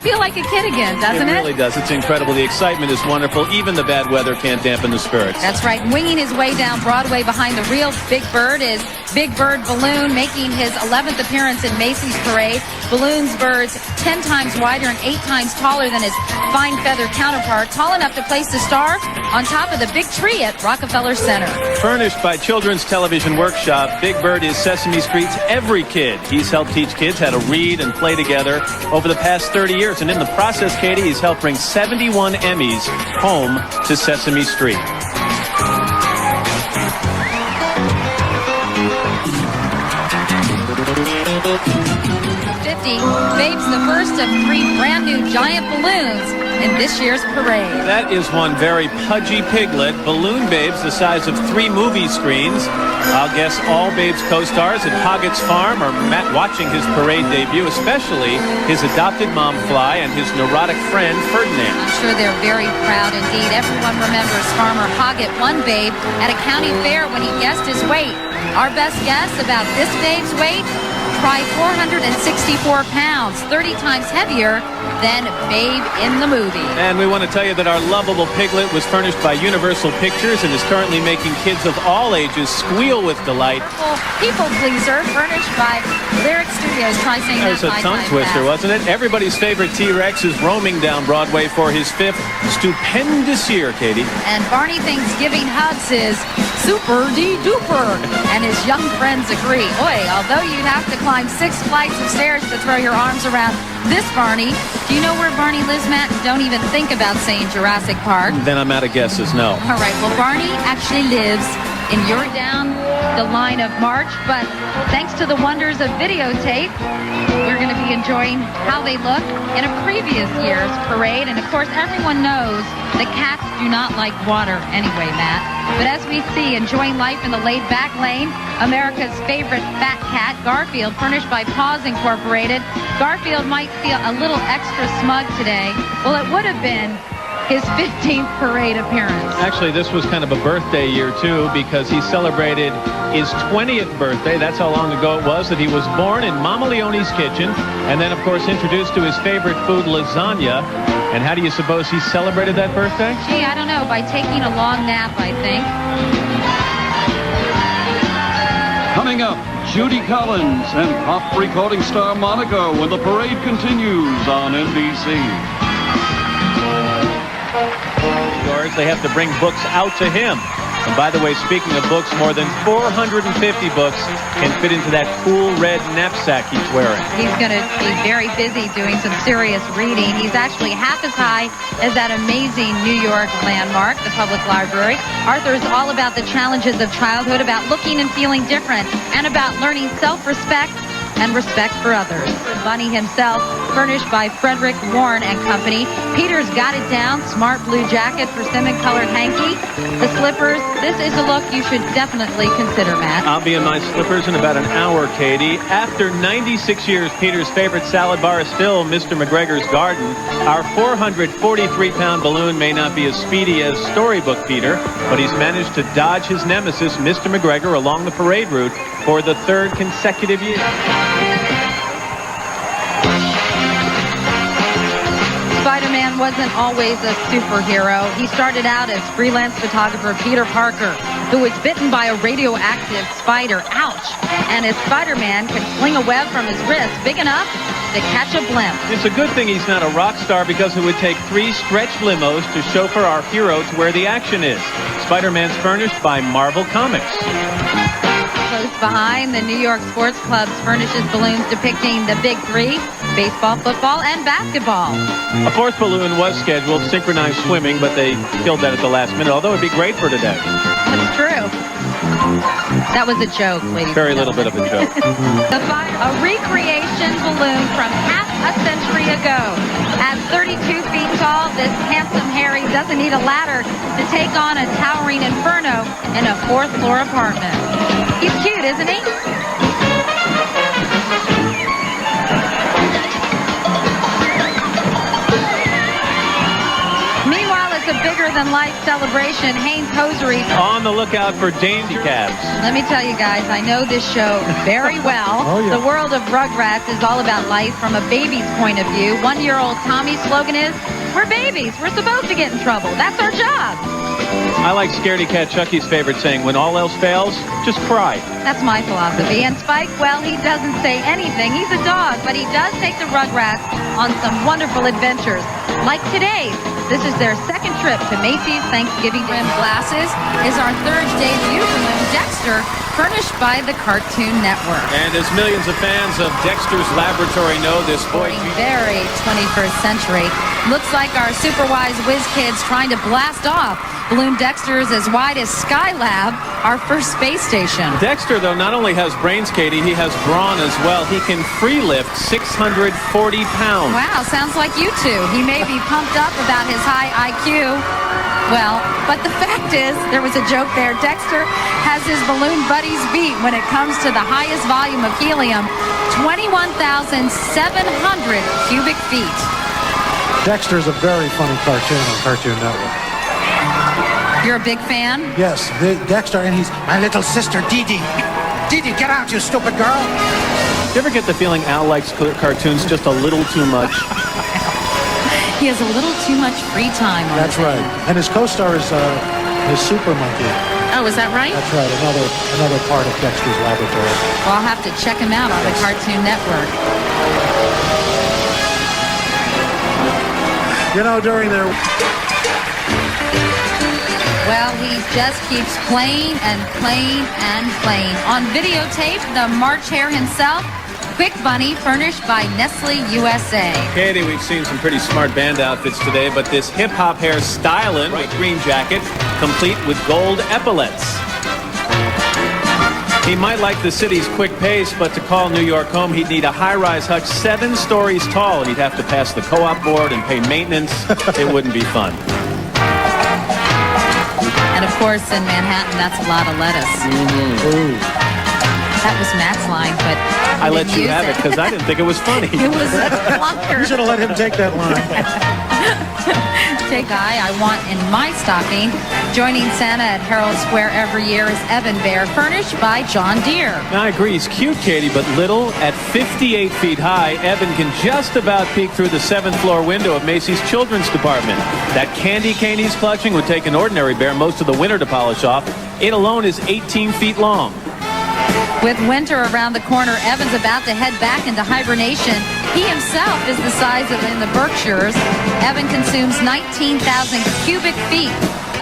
Feel like a kid again, doesn't it? It really does. It's incredible. The excitement is wonderful. Even the bad weather can't dampen the spirits. That's right. Winging his way down Broadway behind the real Big Bird is Big Bird Balloon, making his 11th appearance in Macy's Parade. Balloon's bird's 10 times wider and 8 times taller than his fine feathered counterpart, tall enough to place the star on top of the big tree at Rockefeller Center. Furnished by Children's Television Workshop, Big Bird is Sesame Street's every kid. He's helped teach kids how to read and play together over the past 30 years. And in the process, Katie, he's helped bring 71 Emmys home to Sesame Street. Babe's the first of 3 brand new giant balloons in this year's parade. That is one very pudgy piglet. Balloon Babe's the size of 3 movie screens. I'll guess all Babe's co-stars at Hoggett's Farm are watching his parade debut, especially his adopted mom Fly and his neurotic friend Ferdinand. I'm sure they're very proud indeed. Everyone remembers Farmer Hoggett won Babe at a county fair when he guessed his weight. Our best guess about this Babe's weight? Try 464 pounds, 30 times heavier than Babe in the movie. And we want to tell you that our lovable piglet was furnished by Universal Pictures and is currently making kids of all ages squeal with delight. People pleaser, furnished by Lyric Studios. Try saying There's that a tongue twister, wasn't it? Everybody's favorite T-Rex is roaming down Broadway for his 5th stupendous year, Katie. And Barney Thanksgiving Hugs is super-de-duper. And his young friends agree. Boy, although you'd have to climb 6 flights of stairs to throw your arms around this Barney. Do you know where Barney lives, Matt? Don't even think about saying Jurassic Park. Then I'm out of guesses, no. All right, well, Barney actually lives in your down the line of March, but thanks to the wonders of videotape, we're going to be enjoying how they look in a previous year's parade. And, of course, everyone knows that cats do not like water anyway, Matt. But as we see, enjoying life in the laid-back lane, America's favorite fat cat, Garfield, furnished by Paws Incorporated. Garfield might feel a little extra smug today. Well, it would have been his 15th parade appearance. Actually, this was kind of a birthday year, too, because he celebrated his 20th birthday. That's how long ago it was that he was born in Mama Leone's kitchen, and then, of course, introduced to his favorite food, lasagna. And how do you suppose he celebrated that birthday? Gee, I don't know. By taking a long nap, I think. Coming up, Judy Collins and pop recording star Monica when the parade continues on NBC. They have to bring books out to him. And by the way, speaking of books, more than 450 books can fit into that cool red knapsack he's wearing. He's going to be very busy doing some serious reading. He's actually half as high as that amazing New York landmark, the Public Library. Arthur is all about the challenges of childhood, about looking and feeling different, and about learning self-respect and respect for others. Bunny himself, furnished by Frederick Warren and Company. Peter's got it down, smart blue jacket, persimmon-colored hanky. The slippers, this is a look you should definitely consider, Matt. I'll be in my slippers in about an hour, Katie. After 96 years, Peter's favorite salad bar is still Mr. McGregor's Garden. Our 443-pound balloon may not be as speedy as Storybook Peter, but he's managed to dodge his nemesis, Mr. McGregor, along the parade route for the 3rd consecutive year. Spider-Man wasn't always a superhero. He started out as freelance photographer Peter Parker, who was bitten by a radioactive spider. Ouch! And as Spider-Man can fling a web from his wrist big enough to catch a blimp. It's a good thing he's not a rock star, because it would take 3 stretched limos to chauffeur our hero to where the action is. Spider-Man's furnished by Marvel Comics. Close behind, the New York Sports Clubs furnishes balloons depicting the Big Three: baseball, football, and basketball. A 4th balloon was scheduled, synchronized swimming, but they killed that at the last minute, although it'd be great for today. That's true. That was a joke, ladies. Very little bit of a joke. A recreation balloon from half a century ago. At 32 feet tall, this handsome Harry doesn't need a ladder to take on a towering inferno in a 4th-floor apartment. He's cute, isn't he? Meanwhile, it's a bigger larger-than-life celebration, Haynes Hosiery. On the lookout for dainty calves. Let me tell you guys, I know this show very well. Oh, yeah. The world of Rugrats is all about life from a baby's point of view. 1-year-old Tommy's slogan is, "We're babies. We're supposed to get in trouble. That's our job." I like Scaredy Cat Chucky's favorite saying, when all else fails, just cry. That's my philosophy. And Spike, well, he doesn't say anything. He's a dog, but he does take the Rugrats on some wonderful adventures. Like today's. This is their second trip to Macy's Thanksgiving Day. Glasses is our third debut balloon, Dexter, furnished by the Cartoon Network. And as millions of fans of Dexter's Laboratory know, this boy... Very 21st century. Looks like our super wise whiz kids trying to blast off. Balloon Dexter is as wide as Skylab, our first space station. Dexter, though, not only has brains, Katie, he has brawn as well. He can free lift 640 pounds. Wow, sounds like you two. He may be pumped up about his high IQ. Well, but the fact is, there was a joke there. Dexter has his balloon buddies beat when it comes to the highest volume of helium, 21,700 cubic feet. Dexter's a very funny cartoon on Cartoon Network. You're a big fan? Yes, Dexter, and he's my little sister, Dee Dee. Dee Dee, get out, you stupid girl. Do you ever get the feeling Al likes cartoons just a little too much? He has a little too much free time on That's his right. And his co-star is his Super Monkey. Oh, is that right? That's right, another part of Dexter's Laboratory. Well, I'll have to check him out on the Cartoon Network. You know, during their... Well, he just keeps playing and playing and playing. On videotape, the March Hare himself, Quick Bunny, furnished by Nestle USA. Katie, we've seen some pretty smart band outfits today, but this hip-hop hair styling with green jacket, complete with gold epaulets. He might like the city's quick pace, but to call New York home, he'd need a high-rise hutch 7 stories tall, and he'd have to pass the co-op board and pay maintenance. It wouldn't be fun. And of course, in Manhattan, that's a lot of lettuce. Ooh. That was Matt's line, but I let you have it because I didn't think it was funny. It was a clunker. You should have let him take that line. Take guy I want in my stocking. Joining Santa at Herald Square every year is Evan Bear, furnished by John Deere. Now, I agree, he's cute, Katie, but little. At 58 feet high, Evan can just about peek through the 7th floor window of Macy's Children's Department. That candy cane he's clutching would take an ordinary bear most of the winter to polish off. It alone is 18 feet long. With winter around the corner, Evan's about to head back into hibernation. He himself is the size of in the Berkshires. Evan consumes 19,000 cubic feet